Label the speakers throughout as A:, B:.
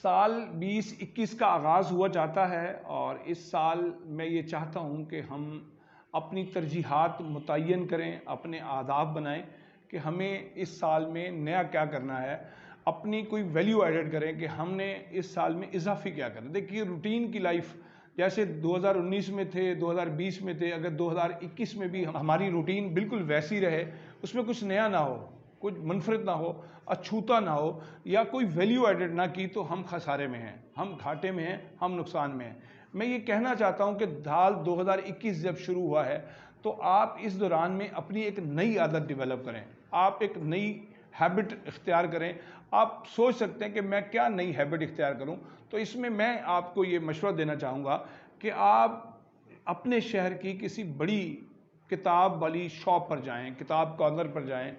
A: साल 2021 का आगाज़ हुआ जाता है और इस साल मैं ये चाहता हूँ कि हम अपनी तरजीहात मुतय्यन करें, अपने आदाब बनाएं कि हमें इस साल में नया क्या करना है, अपनी कोई वैल्यू एडेड करें कि हमने इस साल में इजाफी क्या करना। देखिए रूटीन की लाइफ जैसे 2019 में थे, 2020 में थे, अगर 2021 में भी हमारी रूटीन बिल्कुल वैसी रहे, उसमें कुछ नया ना हो, कुछ मुनफरद ना हो, अछूता ना हो या कोई वैल्यू एडेड ना की, तो हम खसारे में हैं, हम घाटे में हैं, हम नुकसान में हैं। मैं ये कहना चाहता हूँ कि साल 2021 जब शुरू हुआ है तो आप इस दौरान में अपनी एक नई आदत डेवलप करें, आप एक नई हैबिट इख्तियार करें। आप सोच सकते हैं कि मैं क्या नई हैबिट इख्तियार करूं, तो इसमें मैं आपको ये मशवरा देना चाहूँगा कि आप अपने शहर की किसी बड़ी किताब वाली शॉप पर जाएं, किताब कॉर्नर पर जाएं,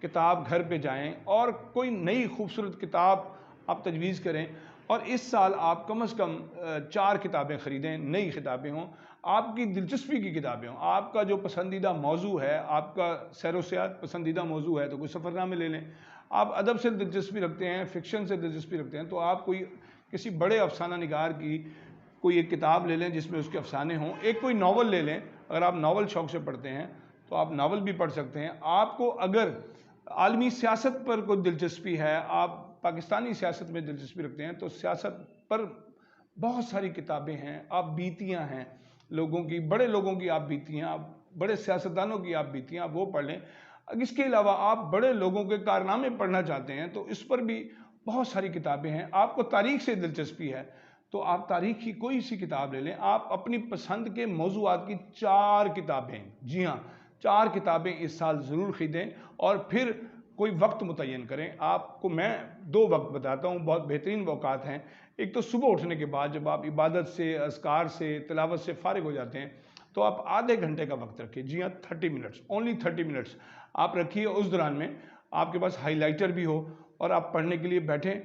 A: किताब घर पे जाएं और कोई नई खूबसूरत किताब आप तजवीज़ करें। और इस साल आप कम से कम 4 किताबें ख़रीदें, नई किताबें हों, आपकी दिलचस्पी की किताबें हों, आपका जो पसंदीदा मौजू है, आपका सैर सियाहत पसंदीदा मौजू है तो कोई सफ़रनामे ले लें। आप अदब से दिलचस्पी रखते हैं, फ़िक्शन से दिलचस्पी रखते हैं, तो आप कोई किसी बड़े अफसाना निगार की कोई एक किताब ले लें जिसमें उसके अफसाने हों। एक कोई नावल ले लें, अगर आप नावल शौक़ से पढ़ते हैं तो आप नावल भी पढ़ सकते हैं। आपको अगर आलमी सियासत पर कोई दिलचस्पी है, आप पाकिस्तानी सियासत में दिलचस्पी रखते हैं, तो सियासत पर बहुत सारी किताबें हैं। आप बीतियाँ हैं लोगों की, बड़े लोगों की आप बीतियाँ, बड़े सियासतदानों की आप बीतियाँ, वो पढ़ लें। इसके अलावा आप बड़े लोगों के कारनामे पढ़ना चाहते हैं तो इस पर भी बहुत सारी किताबें हैं। आपको तारीख़ से दिलचस्पी है तो आप तारीख़ की कोई सी किताब ले लें। आप अपनी पसंद के मौज़ूआत की 4 किताबें, जी हाँ 4 किताबें इस साल ज़रूर ख़रीदें और फिर कोई वक्त मुतय्यन करें। आपको मैं 2 वक्त बताता हूँ, बहुत बेहतरीन औक़ात हैं। एक तो सुबह उठने के बाद जब आप इबादत से, अज़कार से, तिलावत से फ़ारिग हो जाते हैं तो आप आधे घंटे का वक्त रखिए। जी हाँ 30 मिनट्स, ओनली 30 मिनट्स आप रखिए। उस दौरान में आपके पास हाइलाइटर भी हो और आप पढ़ने के लिए बैठें।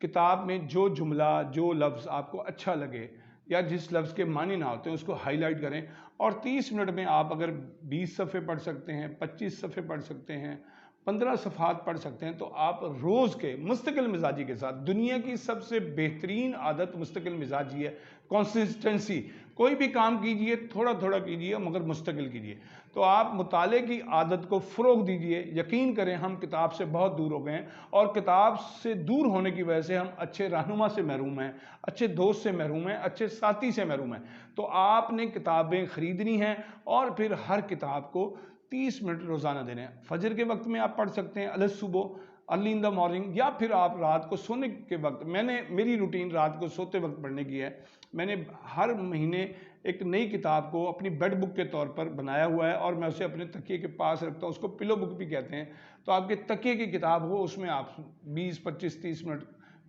A: किताब में जो जुमला, जो लफ्ज़ आपको अच्छा लगे या जिस लफ्ज़ के मानी ना होते हैं उसको हाईलाइट करें और 30 मिनट में आप अगर 20 सफ़े पढ़ सकते हैं, 25 सफ़े पढ़ सकते हैं, 15 सफ़हात पढ़ सकते हैं, तो आप रोज़ के मुस्तकिल मिजाजी के साथ, दुनिया की सबसे बेहतरीन आदत मुस्तकिल मिजाजी है, कंसिस्टेंसी। कोई भी काम कीजिए, थोड़ा थोड़ा कीजिए मगर मुस्तकिल कीजिए। तो आप मुताले की आदत को फ़रोग़ दीजिए। यकीन करें हम किताब से बहुत दूर हो गए हैं और किताब से दूर होने की वजह से हम अच्छे रहनुमा से महरूम हैं, अच्छे दोस्त से महरूम हैं, अच्छे साथी से महरूम हैं। तो आपने किताबें ख़रीदनी हैं और फिर हर किताब को 30 मिनट रोज़ाना देने हैं। फजर के वक्त में आप पढ़ सकते हैं, अलग सुबह, अर्ली इन द मॉर्निंग, या फिर आप रात को सोने के वक्त। मेरी रूटीन रात को सोते वक्त पढ़ने की है। मैंने हर महीने एक नई किताब को अपनी बेड बुक के तौर पर बनाया हुआ है और मैं उसे अपने तकिए के पास रखता हूँ। उसको पिलो बुक भी कहते हैं। तो आपके तकिए की किताब हो, उसमें आप 20, 25, 30 मिनट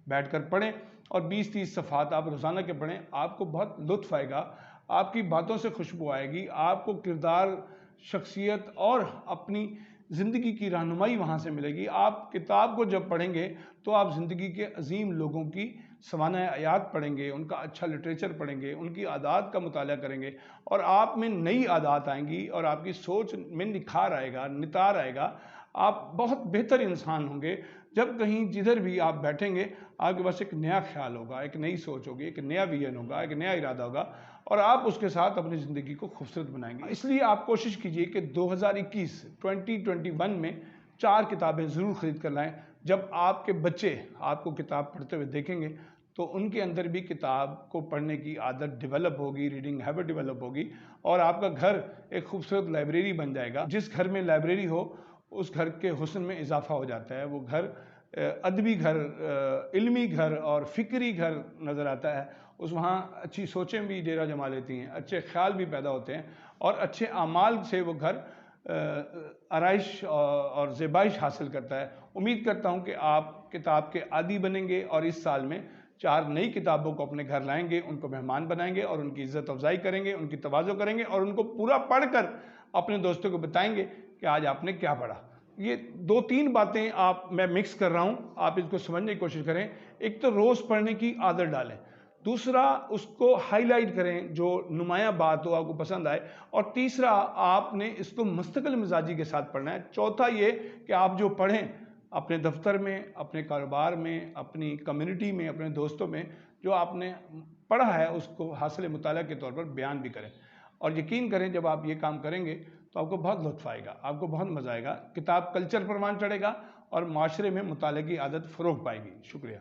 A: बैठकर पढ़ें और 20-30 सफ़हात आप रोज़ाना के पढ़ें। आपको बहुत लुत्फ़ आएगा, आपकी बातों से खुशबू आएगी, आपको किरदार, शख्सियत और अपनी ज़िंदगी की रहनुमाई वहाँ से मिलेगी। आप किताब को जब पढ़ेंगे तो आप ज़िंदगी के अजीम लोगों की सवानाए हयात पढ़ेंगे, उनका अच्छा लिटरेचर पढ़ेंगे, उनकी आदात का मुताला करेंगे और आप में नई आदात आएंगी और आपकी सोच में निखार आएगा, नितार आएगा। आप बहुत बेहतर इंसान होंगे। जब कहीं जिधर भी आप बैठेंगे आपके पास एक नया ख्याल होगा, एक नई सोच होगी, एक नया विजन होगा, एक नया इरादा होगा और आप उसके साथ अपनी ज़िंदगी को खूबसूरत बनाएंगे। इसलिए आप कोशिश कीजिए कि 2021 में 4 किताबें ज़रूर ख़रीद कर लाएँ। जब आपके बच्चे आपको किताब पढ़ते हुए देखेंगे तो उनके अंदर भी किताब को पढ़ने की आदत डेवलप होगी, रीडिंग हैबिट डेवलप होगी और आपका घर एक खूबसूरत लाइब्रेरी बन जाएगा। जिस घर में लाइब्रेरी हो उस घर के हुस्न में इजाफा हो जाता है। वो घर अदबी घर, इल्मी घर और फ़िक्री घर नज़र आता है। वहाँ अच्छी सोचें भी डेरा जमा लेती हैं, अच्छे ख्याल भी पैदा होते हैं और अच्छे आमाल से वो घर आराइश और ज़ेबाइश हासिल करता है। उम्मीद करता हूँ कि आप किताब के आदी बनेंगे और इस साल में 4 नई किताबों को अपने घर लाएंगे, उनको मेहमान बनाएंगे और उनकी इज़्ज़त अफ़ज़ाई करेंगे, उनकी तवाज़ो करेंगे और उनको पूरा पढ़कर अपने दोस्तों को बताएंगे कि आज आपने क्या पढ़ा। ये 2-3 बातें मैं मिक्स कर रहा हूँ, आप इसको समझने की कोशिश करें। एक तो रोज़ पढ़ने की आदत डालें, दूसरा उसको हाईलाइट करें जो नुमाया बात हो, आपको पसंद आए, और तीसरा आपने इसको मुस्तकिल मिजाजी के साथ पढ़ना है। चौथा ये कि आप जो पढ़ें अपने दफ्तर में, अपने कारोबार में, अपनी कम्युनिटी में, अपने दोस्तों में जो आपने पढ़ा है उसको हासिल मुताला के तौर पर बयान भी करें। और यकीन करें जब आप ये काम करेंगे तो आपको बहुत लुत्फ़ आएगा, आपको बहुत मज़ा आएगा। किताब कल्चर परवान चढ़ेगा और माशरे में मुताले की आदत फ़रोग़ पाएगी। शुक्रिया।